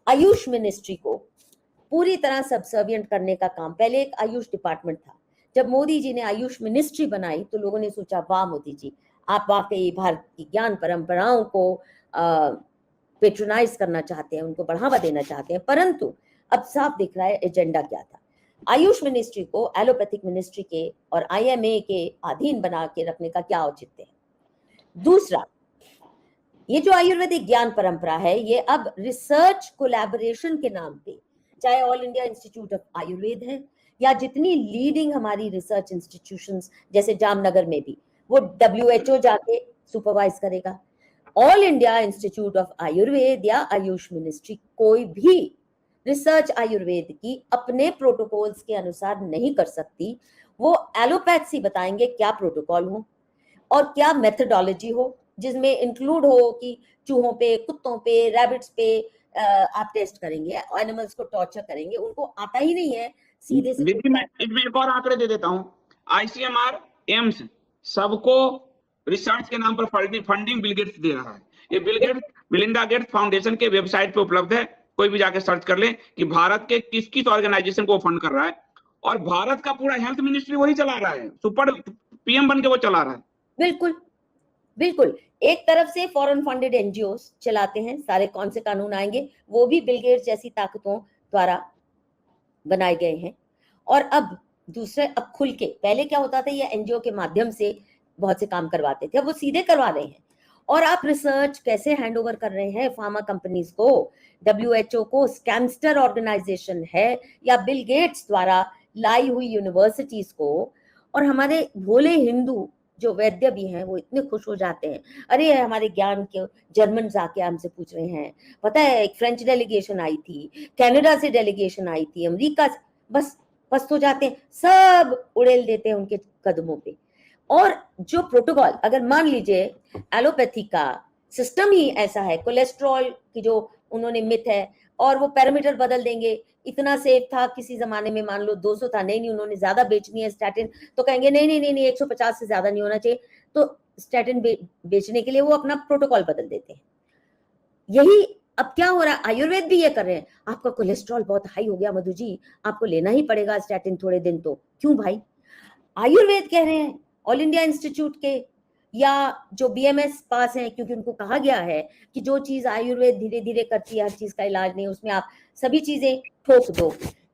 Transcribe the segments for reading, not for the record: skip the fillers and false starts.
Ayush ministry को पूरी तरह सबसर्विएंट करने का काम, पहले एक आयुष डिपार्टमेंट था, जब मोदी जी ने आयुष मिनिस्ट्री बनाई तो लोगों ने सोचा वाह मोदी जी, आप वाकई भारत की ज्ञान परंपराओं को पेट्रोनाइज करना चाहते हैं, उनको बढ़ावा देना चाहते हैं। परंतु अब साफ दिख रहा है एजेंडा क्या था। आयुष मिनिस्ट्री को एलोपैथिक मिनिस्ट्री के और IMA के अधीन बना के रखने का क्या औचित्य है। दूसरा, ये जो आयुर्वेदिक ज्ञान परंपरा है, ये अब रिसर्च कोलैबोरेशन के नाम पे, चाहे all India institute of Ayurveda है या जितनी लीडिंग हमारी रिसर्च इंस्टीट्यूशंस जैसे जामनगर में भी, वो WHO जाके सुपरवाइज करेगा। All India institute of Ayurveda या आयुष मिनिस्ट्री कोई भी रिसर्च आयुर्वेद की अपने प्रोटोकॉल्स के अनुसार नहीं कर सकती। वो एलोपैथी बताएंगे क्या प्रोटोकॉल हो और क्या मेथडोलॉजी हो, जिसमें इंक्लूड हो कि चूहों पे, कुत्तों पे, रैबिट्स पे आप टेस्ट करेंगे, एनिमल्स को टॉर्चर करेंगे। उनको आता ही नहीं है सीधे से। दीदी मैं इसमें एक और आंकड़े दे देता हूँ। ICMR, एम्स सबको रिसर्च के नाम पर फंडिंग बिल गेट्स दे रहा है। ये Bill Gates, Melinda Gates foundation के वेबसाइट पे उपलब्ध है, कोई भी जाके सर्च कर ले कि भारत के किस किस ऑर्गेनाइजेशन को फंड कर रहा है। और भारत का पूरा हेल्थ मिनिस्ट्री वही चला रहा है, सुपर PM बन के वो चला रहा है। बिल्कुल बिल्कुल, एक तरफ से फॉरेन फंडेड NGOs चलाते हैं, सारे कौन से कानून आएंगे, वो भी बिल गेट्स जैसी ताकतों द्वारा बनाए गए हैं। और अब दूसरे, अब खुल के, पहले क्या होता था, ये NGO के माध्यम से बहुत से काम करवाते थे, अब वो सीधे करवा रहे हैं। और आप रिसर्च कैसे हैंड ओवर कर रहे हैं फार्मा कंपनीज को, WHO को स्कैमस्टर ऑर्गेनाइजेशन है या बिल गेट्स द्वारा लाई हुई यूनिवर्सिटीज को। और हमारे भोले हिंदू जो वैद्य भी हैं वो इतने खुश हो जाते हैं, अरे हमारे ज्ञान के जर्मन आके हमसे पूछ रहे हैं, पता है एक फ्रेंच डेलीगेशन आई थी, कनाडा से डेलीगेशन आई थी, अमेरिका से, बस पस्त हो जाते हैं, सब उड़ेल देते हैं उनके कदमों पे। और जो प्रोटोकॉल, अगर मान लीजिए एलोपैथी का सिस्टम ही ऐसा है, कोलेस्ट्रॉल की जो उन्होंने मिथ है, और वो पैरामीटर बदल देंगे, इतना सेफ था किसी जमाने में, मान लो 200 था, नहीं उन्होंने ज्यादा बेचनी है स्टैटिन, तो कहेंगे नहीं 150 से ज्यादा नहीं होना चाहिए, तो स्टैटिन बेचने के लिए वो अपना प्रोटोकॉल बदल देते हैं। यही अब क्या हो रहा है, आयुर्वेद भी ये कर रहे हैं, आपका कोलेस्ट्रॉल बहुत हाई हो गया मधु जी, आपको लेना ही पड़ेगा स्टैटिन थोड़े दिन। तो क्यों भाई, आयुर्वेद कह रहे हैं, ऑल इंडिया इंस्टीट्यूट के या जो BMS पास हैं, क्योंकि उनको कहा गया है कि जो चीज आयुर्वेद धीरे धीरे करती है, हर चीज का इलाज नहीं, उसमें आप सभी चीजें ठोक दो।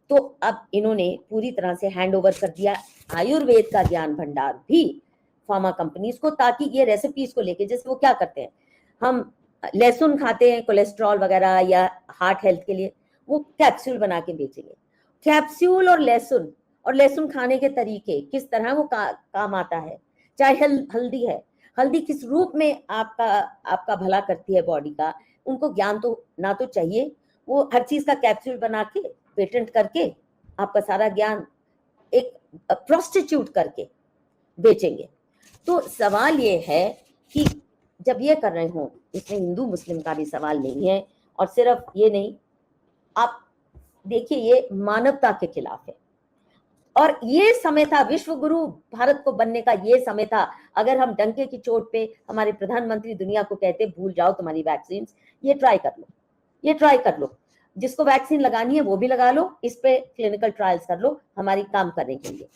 तो अब इन्होंने पूरी तरह से हैंड ओवर कर दिया आयुर्वेद का ज्ञान भंडार भी फार्मा कंपनीज को, ताकि ये रेसिपीज को लेके, जैसे वो क्या करते हैं, हम लहसुन खाते हैं कोलेस्ट्रॉल वगैरह या हार्ट हेल्थ के लिए, वो कैप्सूल बना के बेचेंगे। कैप्सूल और लहसुन खाने के तरीके किस तरह वो काम आता है, चाहे हल्दी है, हल्दी किस रूप में आपका भला करती है बॉडी का, उनको ज्ञान तो ना तो चाहिए, वो हर चीज का कैप्सूल बना के पेटेंट करके आपका सारा ज्ञान एक प्रोस्टिट्यूट करके बेचेंगे। तो सवाल ये है कि जब ये कर रहे हो, इसमें हिंदू मुस्लिम का भी सवाल नहीं है, और सिर्फ ये नहीं, आप देखिए ये मानवता के खिलाफ है। और ये समय था, विश्व गुरु भारत को बनने का ये समय था, अगर हम डंके की चोट पे हमारे प्रधानमंत्री दुनिया को कहते भूल जाओ तुम्हारी वैक्सीन, ये ट्राई कर लो, जिसको वैक्सीन लगानी है वो भी लगा लो, इस पे क्लिनिकल ट्रायल्स कर लो हमारी काम करने के लिए।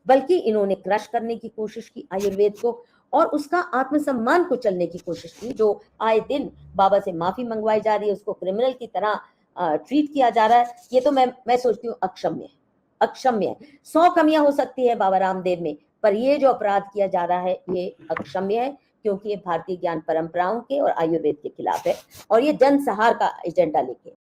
बल्कि इन्होंने क्रश करने की कोशिश की आयुर्वेद को, और उसका आत्मसम्मान को चलने की कोशिश की। जो आए दिन बाबा से माफी मंगवाई जा रही है, उसको क्रिमिनल की तरह ट्रीट किया जा रहा है, ये तो मैं सोचती हूँ अक्षम्य है। 100 कमियां हो सकती है बाबा रामदेव में, पर ये जो अपराध किया जा रहा है ये अक्षम्य है, क्योंकि ये भारतीय ज्ञान परंपराओं के और आयुर्वेद के खिलाफ है, और ये जनसंहार का एजेंडा लेके